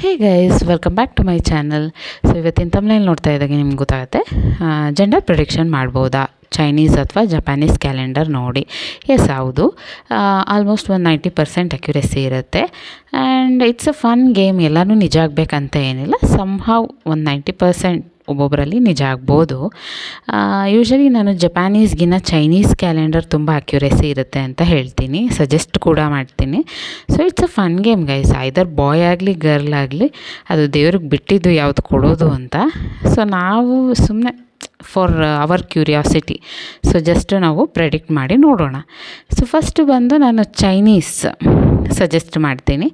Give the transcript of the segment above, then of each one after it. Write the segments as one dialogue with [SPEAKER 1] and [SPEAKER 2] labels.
[SPEAKER 1] Hey guys, welcome back to my channel. So ಇವತ್ತಿನ ತಮ್ನೇಲಿ ನೋಡ್ತಾ ಇದ್ದಾಗ ನಿಮ್ಗೆ ಗೊತ್ತಾಗುತ್ತೆ, ಜೆಂಡರ್ ಪ್ರಿಡಿಕ್ಷನ್ ಮಾಡ್ಬೋದಾ ಚೈನೀಸ್ ಅಥವಾ ಜಪಾನೀಸ್ ಕ್ಯಾಲೆಂಡರ್ ನೋಡಿ. ಎಸ್, ಹೌದು. ಆಲ್ಮೋಸ್ಟ್ ಒಂದು 90% ಅಕ್ಯುರೆಸಿ ಇರುತ್ತೆ. And it's a fun game. ಎಲ್ಲನೂ ನಿಜ ಆಗಬೇಕಂತ ಏನಿಲ್ಲ. ಸಮ್ಹೌ ಒಂದು 90% ಒಬ್ಬೊಬ್ಬರಲ್ಲಿ ನಿಜ ಆಗ್ಬೋದು. ಯೂಶ್ವಲಿ ನಾನು ಜಪಾನೀಸ್ಗಿನ್ನ ಚೈನೀಸ್ ಕ್ಯಾಲೆಂಡರ್ ತುಂಬ ಅಕ್ಯುರೆಸಿ ಇರುತ್ತೆ ಅಂತ ಹೇಳ್ತೀನಿ, ಸಜೆಸ್ಟ್ ಕೂಡ ಮಾಡ್ತೀನಿ. So it's a fun game guys. Either boy ಆಗಲಿ ಗರ್ಲ್ ಆಗಲಿ, ಅದು ದೇವ್ರಿಗೆ ಬಿಟ್ಟಿದ್ದು ಯಾವುದು ಕೊಡೋದು ಅಂತ. ಸೊ ನಾವು ಸುಮ್ಮನೆ for our curiosity, so just ನಾವು ಪ್ರೆಡಿಕ್ಟ್ ಮಾಡಿ ನೋಡೋಣ. ಸೊ ಫಸ್ಟು ಬಂದು ನಾನು ಚೈನೀಸ್ ಸಜೆಸ್ಟ್ ಮಾಡ್ತೀನಿ.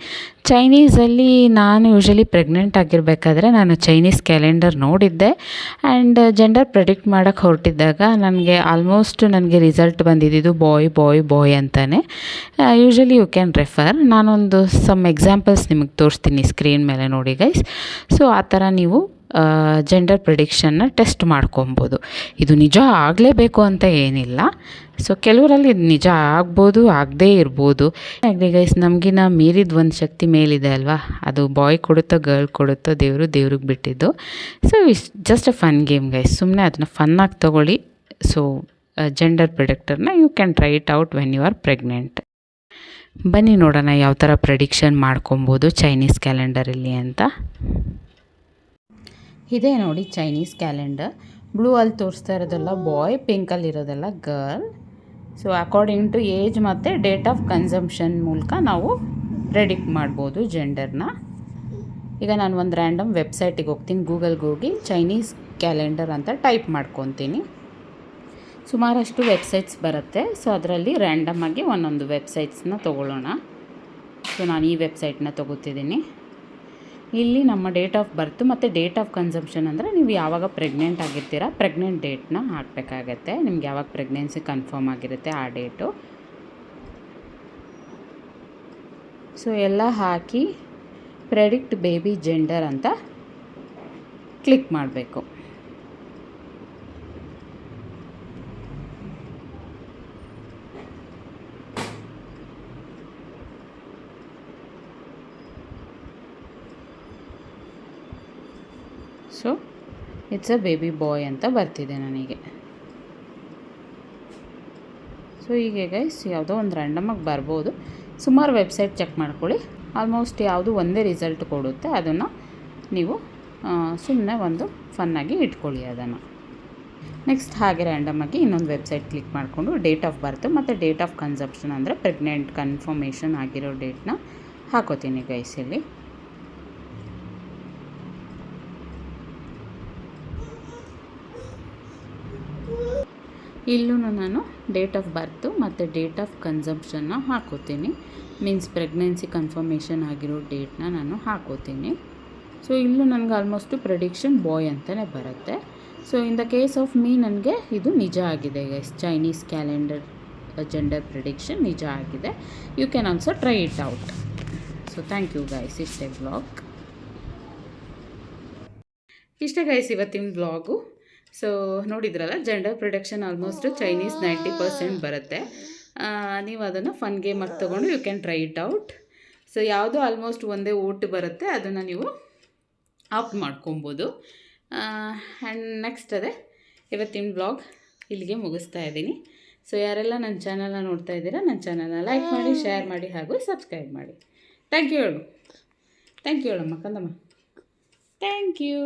[SPEAKER 1] ಚೈನೀಸಲ್ಲಿ ನಾನು ಯೂಶ್ವಲಿ ಪ್ರೆಗ್ನೆಂಟ್ ಆಗಿರಬೇಕಾದ್ರೆ ನಾನು ಚೈನೀಸ್ ಕ್ಯಾಲೆಂಡರ್ ನೋಡಿದ್ದೆ. ಆ್ಯಂಡ್ ಜೆಂಡರ್ ಪ್ರೆಡಿಕ್ಟ್ ಮಾಡೋಕ್ಕೆ ಹೊರಟಿದ್ದಾಗ ನನಗೆ ರಿಸಲ್ಟ್ ಬಂದಿದ್ದು ಬಾಯ್ ಬಾಯ್ ಬಾಯ್ ಅಂತಲೇ. Usually you can refer. ನಾನೊಂದು ಸಮ್ ಎಕ್ಸಾಂಪಲ್ಸ್ ನಿಮಗೆ ತೋರಿಸ್ತೀನಿ ಸ್ಕ್ರೀನ್ ಮೇಲೆ ನೋಡಿ ಗೈಸ್. ಸೊ ಆ ಥರ ನೀವು ಜೆಂಡರ್ ಪ್ರಿಡಿಕ್ಷನ್ನ ಟೆಸ್ಟ್ ಮಾಡ್ಕೊಬೋದು. ಇದು ನಿಜ ಆಗಲೇಬೇಕು ಅಂತ ಏನಿಲ್ಲ. ಸೊ ಕೆಲವರಲ್ಲಿ ಇದು ನಿಜ ಆಗ್ಬೋದು, ಆಗದೇ ಇರ್ಬೋದು. ಹಾಗೆ ಗೈಸ್, ನಮಗಿನ್ನ ಮೀರಿದ ಒಂದು ಶಕ್ತಿ ಮೇಲಿದೆ ಅಲ್ವಾ, ಅದು ಬಾಯ್ ಕೊಡುತ್ತೋ ಗರ್ಲ್ ಕೊಡುತ್ತೋ ದೇವ್ರಿಗೆ ಬಿಟ್ಟಿದ್ದು. So it's just a fun game guys. ಸುಮ್ಮನೆ ಅದನ್ನ ಫನ್ನಾಗಿ ತೊಗೊಳ್ಳಿ. ಸೊ ಜೆಂಡರ್ ಪ್ರಿಡಿಕ್ಟರ್ನ you can try it out when you are pregnant. ಬನ್ನಿ ನೋಡೋಣ ಯಾವ ಥರ ಪ್ರಿಡಿಕ್ಷನ್ ಮಾಡ್ಕೊಬೋದು ಚೈನೀಸ್ ಕ್ಯಾಲೆಂಡರಲ್ಲಿ ಅಂತ. ಇದೇ ನೋಡಿ ಚೈನೀಸ್ ಕ್ಯಾಲೆಂಡರ್. ಬ್ಲೂ ಅಲ್ಲಿ ತೋರಿಸ್ತಾ ಇರೋದೆಲ್ಲ ಬಾಯ್, ಪಿಂಕಲ್ಲಿ ಇರೋದೆಲ್ಲ girl. So according to age ಮತ್ತು ಡೇಟ್ ಆಫ್ ಕನ್ಸಂಪ್ಷನ್ ಮೂಲಕ ನಾವು ಪ್ರೆಡಿಕ್ಟ್ ಮಾಡ್ಬೋದು ಜೆಂಡರ್ನ. ಈಗ ನಾನು ಒಂದು ರ್ಯಾಂಡಮ್ ವೆಬ್ಸೈಟಿಗೆ ಹೋಗ್ತೀನಿ. ಗೂಗಲ್ಗೆ ಹೋಗಿ ಚೈನೀಸ್ ಕ್ಯಾಲೆಂಡರ್ ಅಂತ ಟೈಪ್ ಮಾಡ್ಕೊತೀನಿ. ಸುಮಾರಷ್ಟು ವೆಬ್ಸೈಟ್ಸ್ ಬರುತ್ತೆ. ಸೊ ಅದರಲ್ಲಿ ರ್ಯಾಂಡಮಾಗಿ ಒಂದೊಂದು ವೆಬ್ಸೈಟ್ಸ್ನ ತೊಗೊಳ್ಳೋಣ. ಸೊ ನಾನು ಈ ವೆಬ್ಸೈಟ್ನ ತೊಗೋತಿದ್ದೀನಿ. ಇಲ್ಲಿ ನಮ್ಮ ಡೇಟ್ ಆಫ್ ಬರ್ತು ಮತ್ತು ಡೇಟ್ ಆಫ್ ಕನ್ಸಂಪ್ಷನ್ ಅಂದರೆ ನೀವು ಯಾವಾಗ ಪ್ರೆಗ್ನೆಂಟ್ ಆಗಿರ್ತೀರಾ ಪ್ರೆಗ್ನೆಂಟ್ ಡೇಟ್ನ ಹಾಕಬೇಕಾಗತ್ತೆ. ನಿಮ್ಗೆ ಯಾವಾಗ ಪ್ರೆಗ್ನೆನ್ಸಿ ಕನ್ಫರ್ಮ್ ಆಗಿರುತ್ತೆ ಆ ಡೇಟು. ಸೊ ಎಲ್ಲ ಹಾಕಿ ಪ್ರೆಡಿಕ್ಟ್ ಬೇಬಿ ಜೆಂಡರ್ ಅಂತ ಕ್ಲಿಕ್ ಮಾಡಬೇಕು. ಸೊ ಇಟ್ಸ್ ಅ ಬೇಬಿ ಬಾಯ್ ಅಂತ ಬರ್ತಿದೆ ನನಗೆ. ಸೊ ಹೀಗೆ ಗೈಸ್ ಯಾವುದೋ ಒಂದು ರ್ಯಾಂಡಮಾಗಿ ಬರ್ಬೋದು. ಸುಮಾರು ವೆಬ್ಸೈಟ್ ಚೆಕ್ ಮಾಡ್ಕೊಳ್ಳಿ. ಆಲ್ಮೋಸ್ಟ್ ಯಾವುದು ಒಂದೇ ರಿಸಲ್ಟ್ ಕೊಡುತ್ತೆ. ಅದನ್ನು ನೀವು ಸುಮ್ಮನೆ ಒಂದು ಫನ್ನಾಗಿ ಇಟ್ಕೊಳ್ಳಿ ಅದನ್ನು. ನೆಕ್ಸ್ಟ್ ಹಾಗೆ ರ್ಯಾಂಡಮಾಗಿ ಇನ್ನೊಂದು ವೆಬ್ಸೈಟ್ ಕ್ಲಿಕ್ ಮಾಡಿಕೊಂಡು ಡೇಟ್ ಆಫ್ ಬರ್ತು ಮತ್ತು ಡೇಟ್ ಆಫ್ ಕನ್ಸಂಪ್ಷನ್ ಅಂದರೆ ಪ್ರೆಗ್ನೆಂಟ್ ಕನ್ಫರ್ಮೇಷನ್ ಆಗಿರೋ ಡೇಟ್ನ ಹಾಕೋತೀನಿ ಗೈಸ್ ಇಲ್ಲಿ. ಇಲ್ಲೂ ನಾನು ಡೇಟ್ ಆಫ್ ಬರ್ತು ಮತ್ತು ಡೇಟ್ ಆಫ್ ಕನ್ಸಂಪ್ಷನ್ನ ಹಾಕೋತೀನಿ. ಮೀನ್ಸ್ ಪ್ರೆಗ್ನೆನ್ಸಿ ಕನ್ಫರ್ಮೇಷನ್ ಆಗಿರೋ ಡೇಟ್ನ ನಾನು ಹಾಕೋತೀನಿ. ಸೊ ಇಲ್ಲೂ ನನಗೆ ಆಲ್ಮೋಸ್ಟು ಪ್ರೆಡಿಕ್ಷನ್ ಬಾಯ್ ಅಂತಲೇ ಬರುತ್ತೆ. So in the case of me ನನಗೆ ಇದು ನಿಜ ಆಗಿದೆ guys. Chinese calendar gender prediction ನಿಜ ಆಗಿದೆ. You can also try it out. So thank you guys. ಇಷ್ಟೇ ವ್ಲಾಗ್. ಇಷ್ಟೇ ಗೈಸ್ ಇವತ್ತಿನ ವ್ಲಾಗು. ಸೊ ನೋಡಿದ್ರಲ್ಲ, ಜೆಂಡರ್ ಪ್ರಿಡಿಕ್ಷನ್ ಆಲ್ಮೋಸ್ಟು ಚೈನೀಸ್ 90% ಬರುತ್ತೆ. ನೀವು ಅದನ್ನು ಫನ್ ಗೇಮಾಗಿ ತೊಗೊಂಡು you can try it out. So ಯಾವುದು ಆಲ್ಮೋಸ್ಟ್ ಒಂದೇ ಓಟ್ ಬರುತ್ತೆ ಅದನ್ನು ನೀವು ಆಪ್ಟ್ ಮಾಡ್ಕೊಬೋದು. ಆ್ಯಂಡ್ ನೆಕ್ಸ್ಟ್ ಅದೇ ಇವತ್ತಿನ ವ್ಲಾಗ್ ಇಲ್ಲಿಗೆ ಮುಗಿಸ್ತಾ ಇದ್ದೀನಿ. ಸೊ ಯಾರೆಲ್ಲ ನನ್ನ ಚಾನಲ್ನ ನೋಡ್ತಾ ಇದ್ದೀರಾ, ನನ್ನ ಚಾನಲ್ನ ಲೈಕ್ ಮಾಡಿ, ಶೇರ್ ಮಾಡಿ ಹಾಗೂ ಸಬ್ಸ್ಕ್ರೈಬ್ ಮಾಡಿ. ಥ್ಯಾಂಕ್ ಯು ಹೇಳಮ್ಮ ಕಂದಮ್ಮ. Thank you.